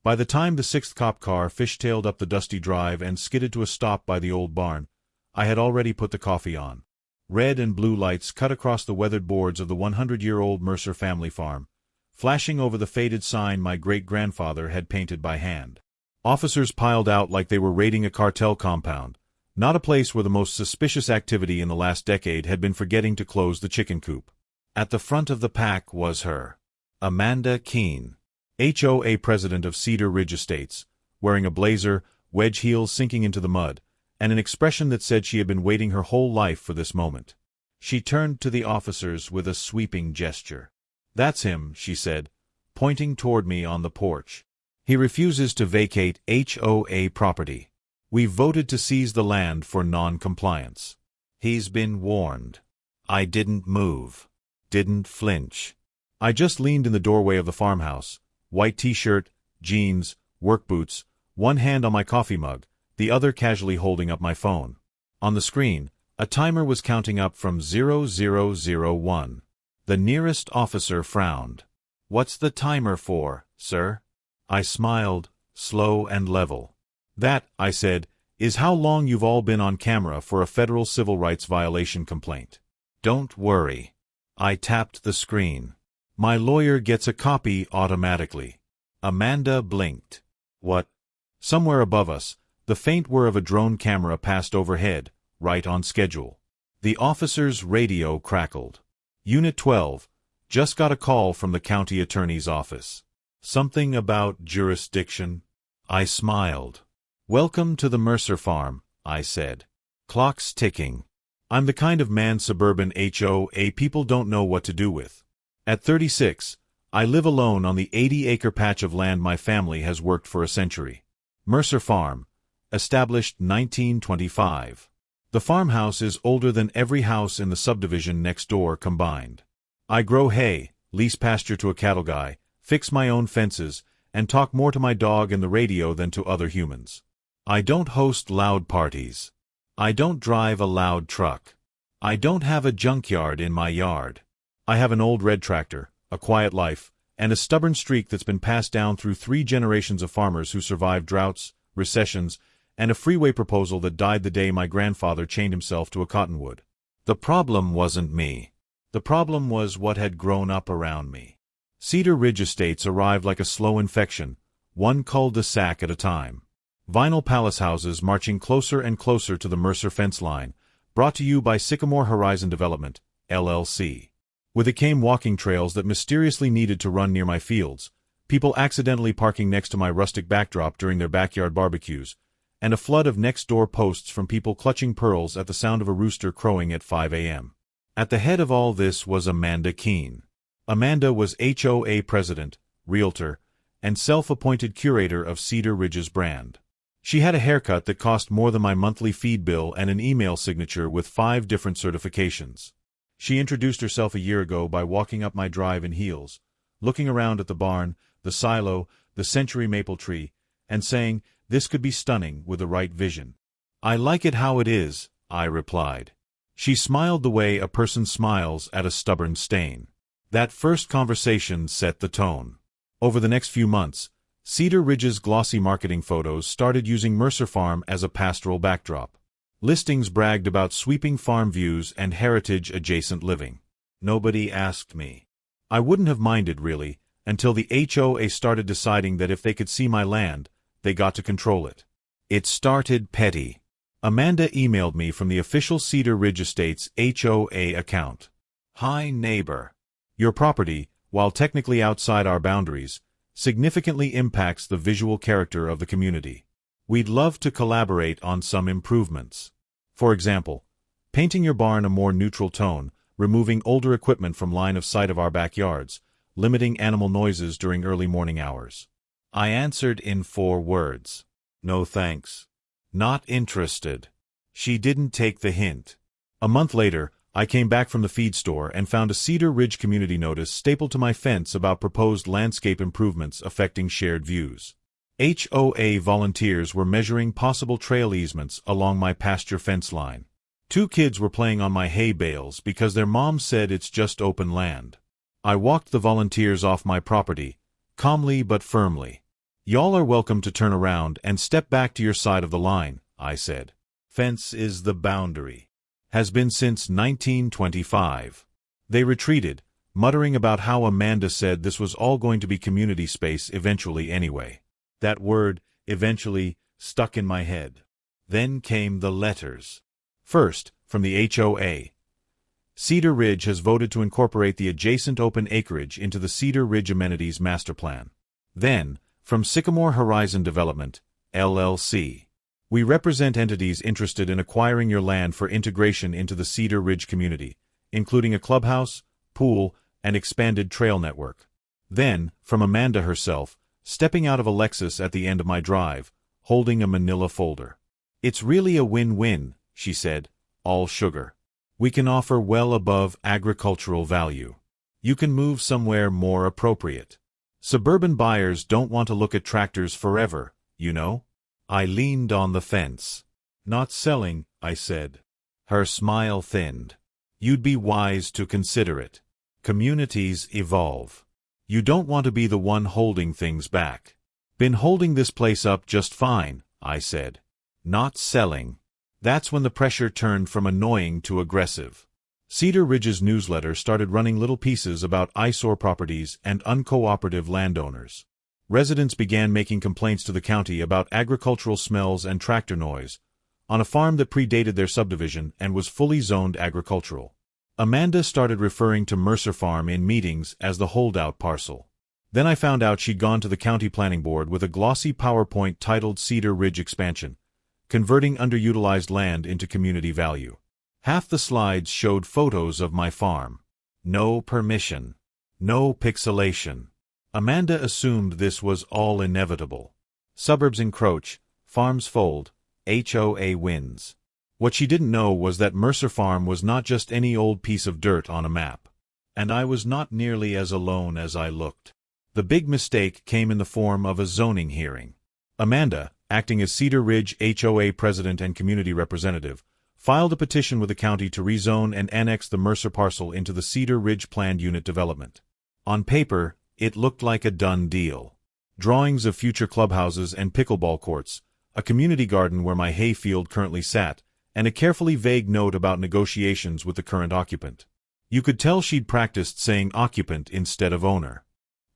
By the time the sixth cop car fishtailed up the dusty drive and skidded to a stop by the old barn, I had already put the coffee on. Red and blue lights cut across the weathered boards of the 100-year-old Mercer family farm, flashing over the faded sign my great-grandfather had painted by hand. Officers piled out like they were raiding a cartel compound, not a place where the most suspicious activity in the last decade had been forgetting to close the chicken coop. At the front of the pack was her, Amanda Keene, HOA president of Cedar Ridge Estates, wearing a blazer, wedge heels sinking into the mud, and an expression that said she had been waiting her whole life for this moment. She turned to the officers with a sweeping gesture. "That's him," she said, pointing toward me on the porch. "He refuses to vacate HOA property. We've voted to seize the land for non-compliance. He's been warned." I didn't move. Didn't flinch. I just leaned in the doorway of the farmhouse, white t-shirt, jeans, work boots, one hand on my coffee mug, the other casually holding up my phone. On the screen, a timer was counting up from 0001. The nearest officer frowned. "What's the timer for, sir?" I smiled, slow and level. "That," I said, "is how long you've all been on camera for a federal civil rights violation complaint." "Don't worry." I tapped the screen. "My lawyer gets a copy automatically." Amanda blinked. "What?" Somewhere above us, the faint whir of a drone camera passed overhead, right on schedule. The officer's radio crackled. "Unit 12, just got a call from the county attorney's office. Something about jurisdiction?" I smiled. "Welcome to the Mercer farm," I said. "Clock's ticking. I'm the kind of man suburban HOA people don't know what to do with. At 36, I live alone on the 80-acre patch of land my family has worked for a century. Mercer Farm, established 1925. The farmhouse is older than every house in the subdivision next door combined. I grow hay, lease pasture to a cattle guy, fix my own fences, and talk more to my dog and the radio than to other humans. I don't host loud parties. I don't drive a loud truck. I don't have a junkyard in my yard. I have an old red tractor, a quiet life, and a stubborn streak that's been passed down through 3 generations of farmers who survived droughts, recessions, and a freeway proposal that died the day my grandfather chained himself to a cottonwood. The problem wasn't me. The problem was what had grown up around me. Cedar Ridge Estates arrived like a slow infection, one cul-de-sac at a time. Vinyl palace houses marching closer and closer to the Mercer fence line, brought to you by Sycamore Horizon Development, LLC. With it came walking trails that mysteriously needed to run near my fields, people accidentally parking next to my rustic backdrop during their backyard barbecues, and a flood of next-door posts from people clutching pearls at the sound of a rooster crowing at 5 a.m. At the head of all this was Amanda Keene. Amanda was HOA president, realtor, and self-appointed curator of Cedar Ridge's brand. She had a haircut that cost more than my monthly feed bill and an email signature with 5 different certifications. She introduced herself a year ago by walking up my drive in heels, looking around at the barn, the silo, the century maple tree, and saying, "This could be stunning with the right vision." "I like it how it is," I replied. She smiled the way a person smiles at a stubborn stain. That first conversation set the tone. Over the next few months, Cedar Ridge's glossy marketing photos started using Mercer Farm as a pastoral backdrop. Listings bragged about sweeping farm views and heritage-adjacent living. Nobody asked me. I wouldn't have minded, really, until the HOA started deciding that if they could see my land, they got to control it. It started petty. Amanda emailed me from the official Cedar Ridge Estates HOA account. "Hi, neighbor. Your property, while technically outside our boundaries, significantly impacts the visual character of the community. We'd love to collaborate on some improvements. For example, painting your barn a more neutral tone, removing older equipment from line of sight of our backyards, limiting animal noises during early morning hours." I answered in 4 words. "No thanks. Not interested." She didn't take the hint. A month later, I came back from the feed store and found a Cedar Ridge community notice stapled to my fence about proposed landscape improvements affecting shared views. HOA volunteers were measuring possible trail easements along my pasture fence line. 2 kids were playing on my hay bales because their mom said it's just open land. I walked the volunteers off my property, calmly but firmly. Y'all are welcome to turn around and step back to your side of the line, I said. Fence is the boundary. Has been since 1925. They retreated, muttering about how Amanda said this was all going to be community space eventually anyway. That word, eventually, stuck in my head. Then came the letters. First, from the HOA. Cedar Ridge has voted to incorporate the adjacent open acreage into the Cedar Ridge Amenities Master Plan. Then, from Sycamore Horizon Development, LLC. We represent entities interested in acquiring your land for integration into the Cedar Ridge community, including a clubhouse, pool, and expanded trail network. Then, from Amanda herself, stepping out of a Lexus at the end of my drive, holding a manila folder. It's really a win-win, she said, all sugar. We can offer well above agricultural value. You can move somewhere more appropriate. Suburban buyers don't want to look at tractors forever, you know? I leaned on the fence. Not selling, I said. Her smile thinned. You'd be wise to consider it. Communities evolve. You don't want to be the one holding things back. Been holding this place up just fine, I said. Not selling. That's when the pressure turned from annoying to aggressive. Cedar Ridge's newsletter started running little pieces about eyesore properties and uncooperative landowners. Residents began making complaints to the county about agricultural smells and tractor noise, on a farm that predated their subdivision and was fully zoned agricultural. Amanda started referring to Mercer Farm in meetings as the holdout parcel. Then I found out she'd gone to the county planning board with a glossy PowerPoint titled Cedar Ridge Expansion, converting underutilized land into community value. Half the slides showed photos of my farm. No permission. No pixelation. Amanda assumed this was all inevitable. Suburbs encroach, farms fold, HOA wins. What she didn't know was that Mercer Farm was not just any old piece of dirt on a map. And I was not nearly as alone as I looked. The big mistake came in the form of a zoning hearing. Amanda, acting as Cedar Ridge HOA president and community representative, filed a petition with the county to rezone and annex the Mercer parcel into the Cedar Ridge Planned Unit Development. On paper, it looked like a done deal. Drawings of future clubhouses and pickleball courts, a community garden where my hayfield currently sat, and a carefully vague note about negotiations with the current occupant. You could tell she'd practiced saying occupant instead of owner.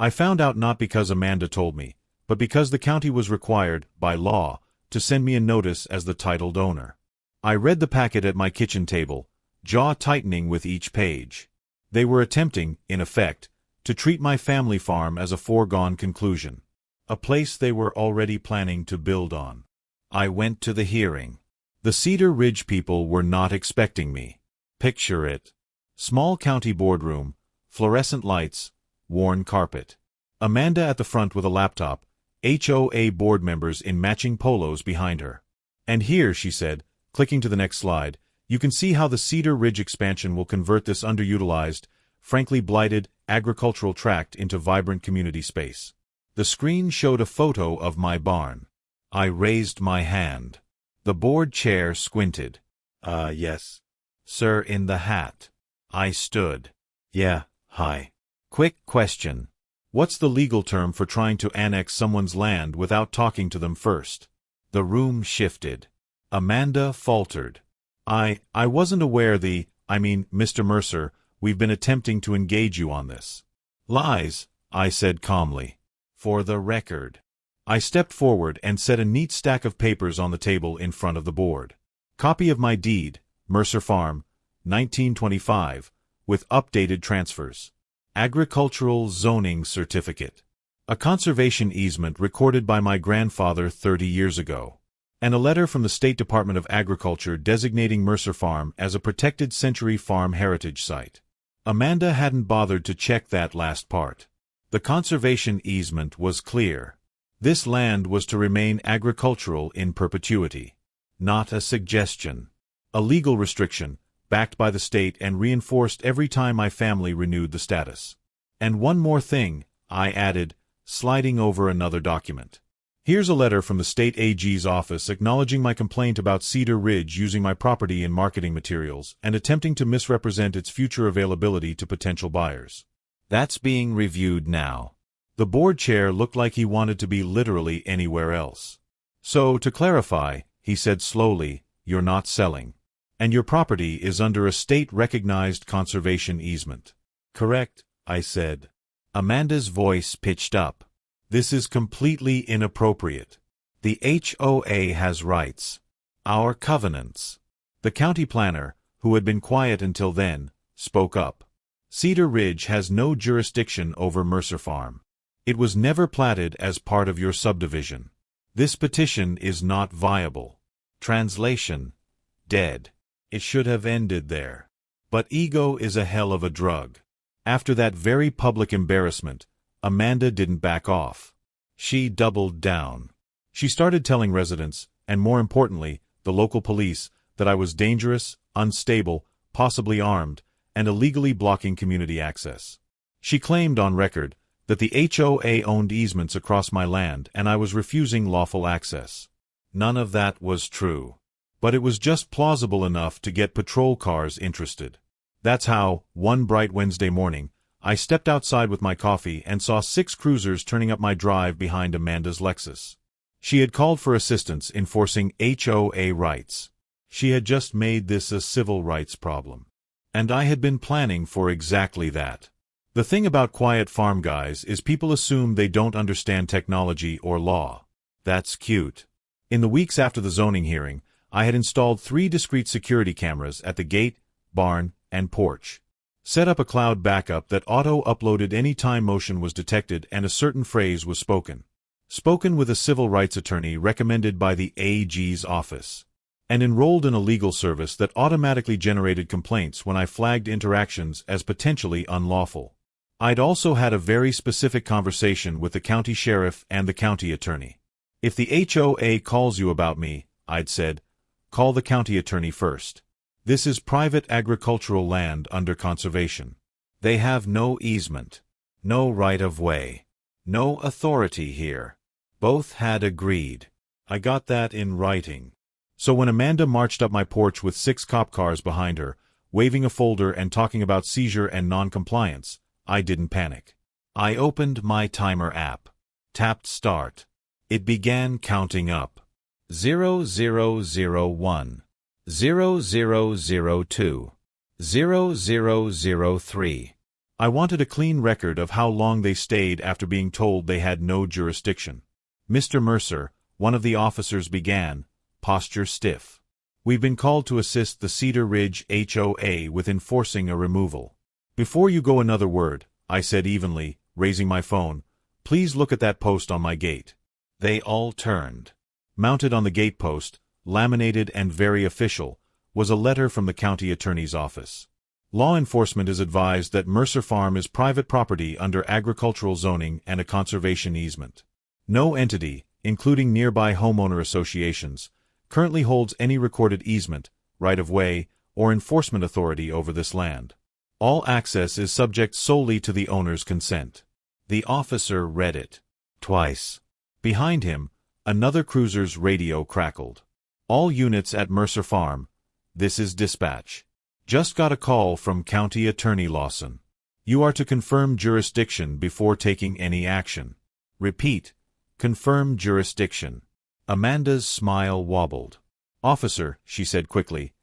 I found out not because Amanda told me, but because the county was required, by law, to send me a notice as the titled owner. I read the packet at my kitchen table, jaw tightening with each page. They were attempting, in effect, to treat my family farm as a foregone conclusion, a place they were already planning to build on. I went to the hearing. The Cedar Ridge people were not expecting me. Picture it. Small county boardroom, fluorescent lights, worn carpet. Amanda at the front with a laptop, HOA board members in matching polos behind her. And here, she said, clicking to the next slide, you can see how the Cedar Ridge expansion will convert this underutilized, frankly blighted, agricultural tract into vibrant community space. The screen showed a photo of my barn. I raised my hand. The board chair squinted. Yes. Sir in the hat. I stood. Yeah, hi. Quick question. What's the legal term for trying to annex someone's land without talking to them first? The room shifted. Amanda faltered. I wasn't aware Mr. Mercer, we've been attempting to engage you on this. Lies, I said calmly. For the record. I stepped forward and set a neat stack of papers on the table in front of the board. Copy of my deed, Mercer Farm, 1925, with updated transfers. Agricultural zoning certificate. A conservation easement recorded by my grandfather 30 years ago. And a letter from the State Department of Agriculture designating Mercer Farm as a protected century farm heritage site. Amanda hadn't bothered to check that last part. The conservation easement was clear. This land was to remain agricultural in perpetuity. Not a suggestion. A legal restriction, backed by the state and reinforced every time my family renewed the status. And one more thing, I added, sliding over another document. Here's a letter from the state AG's office acknowledging my complaint about Cedar Ridge using my property in marketing materials and attempting to misrepresent its future availability to potential buyers. That's being reviewed now. The board chair looked like he wanted to be literally anywhere else. So, to clarify, he said slowly, you're not selling. And your property is under a state-recognized conservation easement. Correct, I said. Amanda's voice pitched up. This is completely inappropriate. The HOA has rights. Our covenants. The county planner, who had been quiet until then, spoke up. Cedar Ridge has no jurisdiction over Mercer Farm. It was never platted as part of your subdivision. This petition is not viable. Translation: dead. It should have ended there. But ego is a hell of a drug. After that very public embarrassment, Amanda didn't back off. She doubled down. She started telling residents, and more importantly, the local police, that I was dangerous, unstable, possibly armed, and illegally blocking community access. She claimed on record that the HOA owned easements across my land and I was refusing lawful access. None of that was true. But it was just plausible enough to get patrol cars interested. That's how, one bright Wednesday morning, I stepped outside with my coffee and saw 6 cruisers turning up my drive behind Amanda's Lexus. She had called for assistance enforcing HOA rights. She had just made this a civil rights problem. And I had been planning for exactly that. The thing about quiet farm guys is people assume they don't understand technology or law. That's cute. In the weeks after the zoning hearing, I had installed 3 discrete security cameras at the gate, barn, and porch. Set up a cloud backup that auto-uploaded any time motion was detected and a certain phrase was spoken. Spoken with a civil rights attorney recommended by the AG's office. And enrolled in a legal service that automatically generated complaints when I flagged interactions as potentially unlawful. I'd also had a very specific conversation with the county sheriff and the county attorney. If the HOA calls you about me, I'd said, call the county attorney first. This is private agricultural land under conservation. They have no easement, no right of way, no authority here. Both had agreed. I got that in writing. So when Amanda marched up my porch with 6 cop cars behind her, waving a folder and talking about seizure and non-compliance, I didn't panic. I opened my timer app, tapped start. It began counting up. 0001, 0002, 0003. I wanted a clean record of how long they stayed after being told they had no jurisdiction. Mr. Mercer, one of the officers began, posture stiff. We've been called to assist the Cedar Ridge HOA with enforcing a removal. Before you go another word, I said evenly, raising my phone, please look at that post on my gate. They all turned. Mounted on the gate post, laminated and very official, was a letter from the county attorney's office. Law enforcement is advised that Mercer Farm is private property under agricultural zoning and a conservation easement. No entity, including nearby homeowner associations, currently holds any recorded easement, right-of-way, or enforcement authority over this land. All access is subject solely to the owner's consent. The officer read it. Twice. Behind him, another cruiser's radio crackled. All units at Mercer Farm. This is dispatch. Just got a call from County Attorney Lawson. You are to confirm jurisdiction before taking any action. Repeat. Confirm jurisdiction. Amanda's smile wobbled. Officer, she said quickly,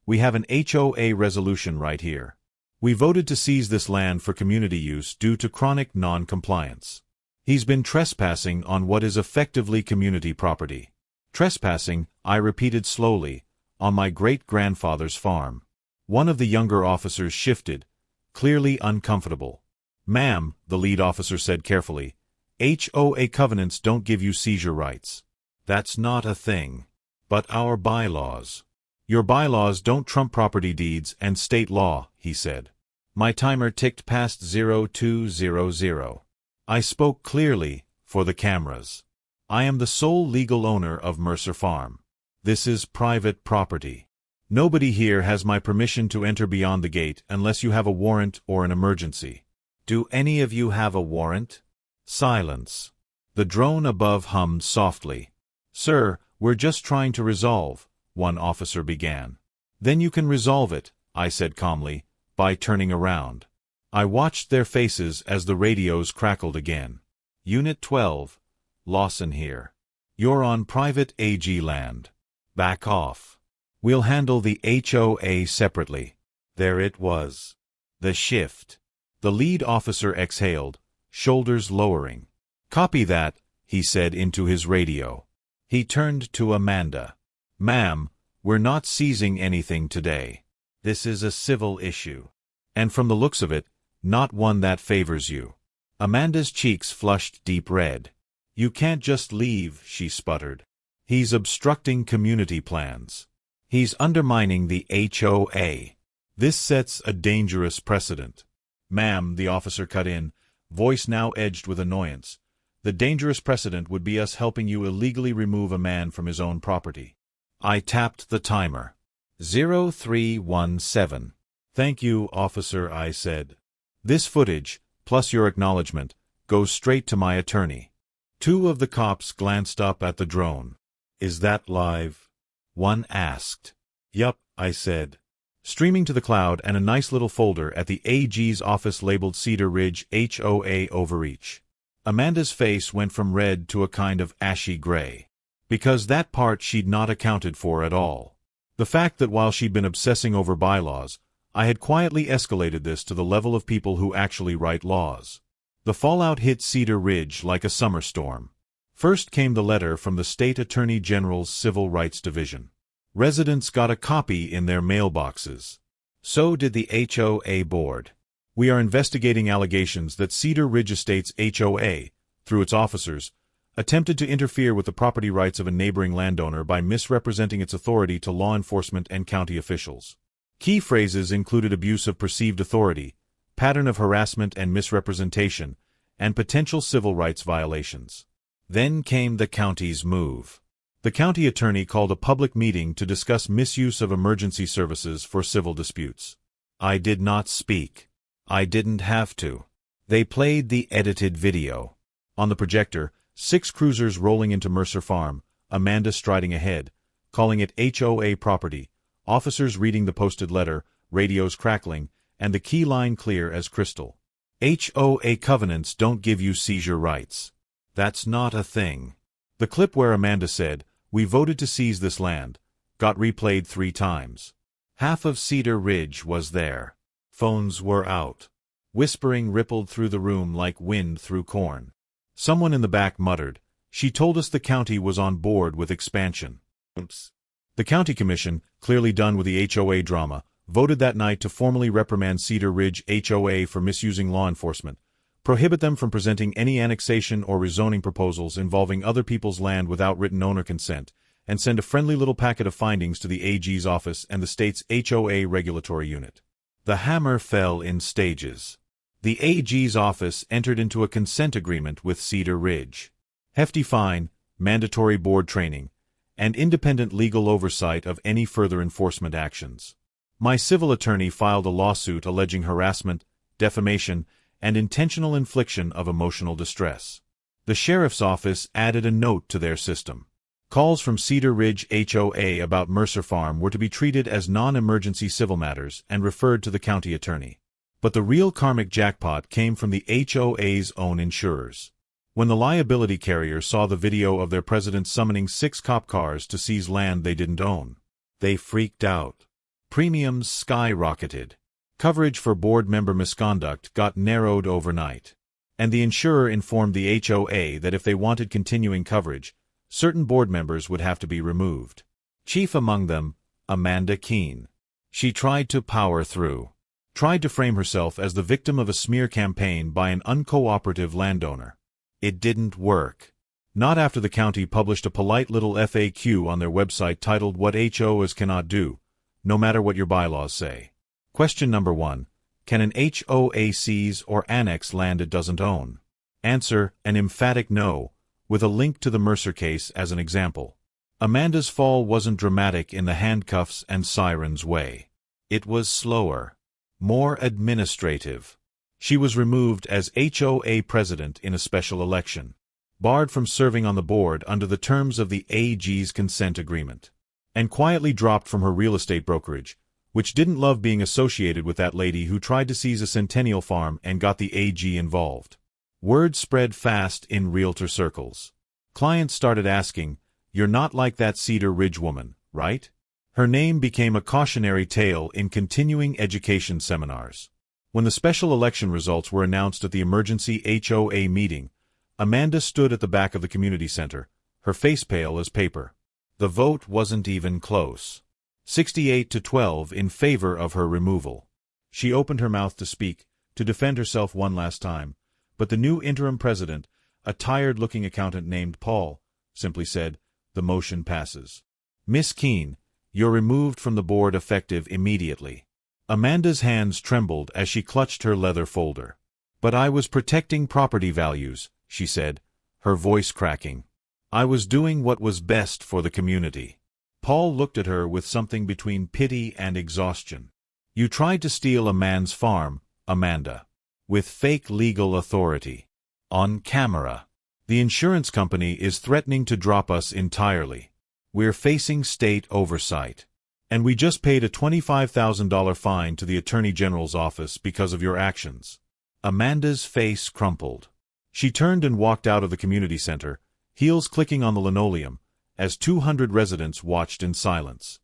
we have an HOA resolution right here. We voted to seize this land for community use due to chronic non-compliance. He's been trespassing on what is effectively community property. Trespassing, I repeated slowly, on my great-grandfather's farm. One of the younger officers shifted, clearly uncomfortable. Ma'am, the lead officer said carefully, HOA covenants don't give you seizure rights. That's not a thing. But our bylaws. Your bylaws don't trump property deeds and state law, he said. My timer ticked past 0200. I spoke clearly, for the cameras. I am the sole legal owner of Mercer Farm. This is private property. Nobody here has my permission to enter beyond the gate unless you have a warrant or an emergency. Do any of you have a warrant? Silence. The drone above hummed softly. Sir, we're just trying to resolve, one officer began. Then you can resolve it, I said calmly, by turning around. I watched their faces as the radios crackled again. Unit 12. Lawson here. You're on private AG land. Back off. We'll handle the HOA separately. There it was. The shift. The lead officer exhaled, shoulders lowering. Copy that, he said into his radio. He turned to Amanda. Ma'am, we're not seizing anything today. This is a civil issue. And from the looks of it, not one that favors you. Amanda's cheeks flushed deep red. You can't just leave, she sputtered. He's obstructing community plans. He's undermining the HOA. This sets a dangerous precedent. Ma'am, the officer cut in, voice now edged with annoyance. The dangerous precedent would be us helping you illegally remove a man from his own property. I tapped the timer. 0317. Thank you, officer, I said. This footage, plus your acknowledgement, goes straight to my attorney. Two of the cops glanced up at the drone. Is that live? One asked. Yup, I said. Streaming to the cloud and a nice little folder at the AG's office labeled Cedar Ridge HOA Overreach. Amanda's face went from red to a kind of ashy gray. Because that part she'd not accounted for at all. The fact that while she'd been obsessing over bylaws, I had quietly escalated this to the level of people who actually write laws. The fallout hit Cedar Ridge like a summer storm. First came the letter from the State Attorney General's Civil Rights Division. Residents got a copy in their mailboxes. So did the HOA board. We are investigating allegations that Cedar Ridge Estates HOA, through its officers, attempted to interfere with the property rights of a neighboring landowner by misrepresenting its authority to law enforcement and county officials. Key phrases included abuse of perceived authority, pattern of harassment and misrepresentation, and potential civil rights violations. Then came the county's move. The county attorney called a public meeting to discuss misuse of emergency services for civil disputes. I did not speak. I didn't have to. They played the edited video. On the projector, 6 cruisers rolling into Mercer Farm, Amanda striding ahead, calling it HOA property, officers reading the posted letter, radios crackling, and the key line clear as crystal. HOA covenants don't give you seizure rights. That's not a thing. The clip where Amanda said, "We voted to seize this land," got replayed 3 times. Half of Cedar Ridge was there. Phones were out. Whispering rippled through the room like wind through corn. Someone in the back muttered, "She told us the county was on board with expansion." Oops. The county commission, clearly done with the HOA drama, voted that night to formally reprimand Cedar Ridge HOA for misusing law enforcement, prohibit them from presenting any annexation or rezoning proposals involving other people's land without written owner consent, and send a friendly little packet of findings to the AG's office and the state's HOA regulatory unit. The hammer fell in stages. The AG's office entered into a consent agreement with Cedar Ridge. Hefty fine, mandatory board training, and independent legal oversight of any further enforcement actions. My civil attorney filed a lawsuit alleging harassment, defamation, and intentional infliction of emotional distress. The sheriff's office added a note to their system. Calls from Cedar Ridge HOA about Mercer Farm were to be treated as non-emergency civil matters and referred to the county attorney. But the real karmic jackpot came from the HOA's own insurers. When the liability carrier saw the video of their president summoning 6 cop cars to seize land they didn't own, they freaked out. Premiums skyrocketed. Coverage for board member misconduct got narrowed overnight. And the insurer informed the HOA that if they wanted continuing coverage, certain board members would have to be removed. Chief among them, Amanda Keene. She tried to power through. Tried to frame herself as the victim of a smear campaign by an uncooperative landowner. It didn't work. Not after the county published a polite little FAQ on their website titled "What HOAs Cannot Do," no matter what your bylaws say. Question number 1. Can an HOA seize or annex land it doesn't own? Answer, an emphatic no, with a link to the Mercer case as an example. Amanda's fall wasn't dramatic in the handcuffs and sirens way. It was slower. More administrative. She was removed as HOA president in a special election. Barred from serving on the board under the terms of the AG's consent agreement. And quietly dropped from her real estate brokerage, which didn't love being associated with that lady who tried to seize a centennial farm and got the AG involved. Word spread fast in realtor circles. Clients started asking, "You're not like that Cedar Ridge woman, right?" Her name became a cautionary tale in continuing education seminars. When the special election results were announced at the emergency HOA meeting, Amanda stood at the back of the community center, her face pale as paper. The vote wasn't even close. 68 to 12 in favor of her removal. She opened her mouth to speak, to defend herself one last time, but the new interim president, a tired-looking accountant named Paul, simply said, "The motion passes. Miss Keene, you're removed from the board effective immediately." Amanda's hands trembled as she clutched her leather folder. "But I was protecting property values," she said, her voice cracking. "I was doing what was best for the community." Paul looked at her with something between pity and exhaustion. "You tried to steal a man's farm, Amanda. With fake legal authority. On camera. The insurance company is threatening to drop us entirely. We're facing state oversight. And we just paid a $25,000 fine to the Attorney General's office because of your actions." Amanda's face crumpled. She turned and walked out of the community center, heels clicking on the linoleum, as 200 residents watched in silence.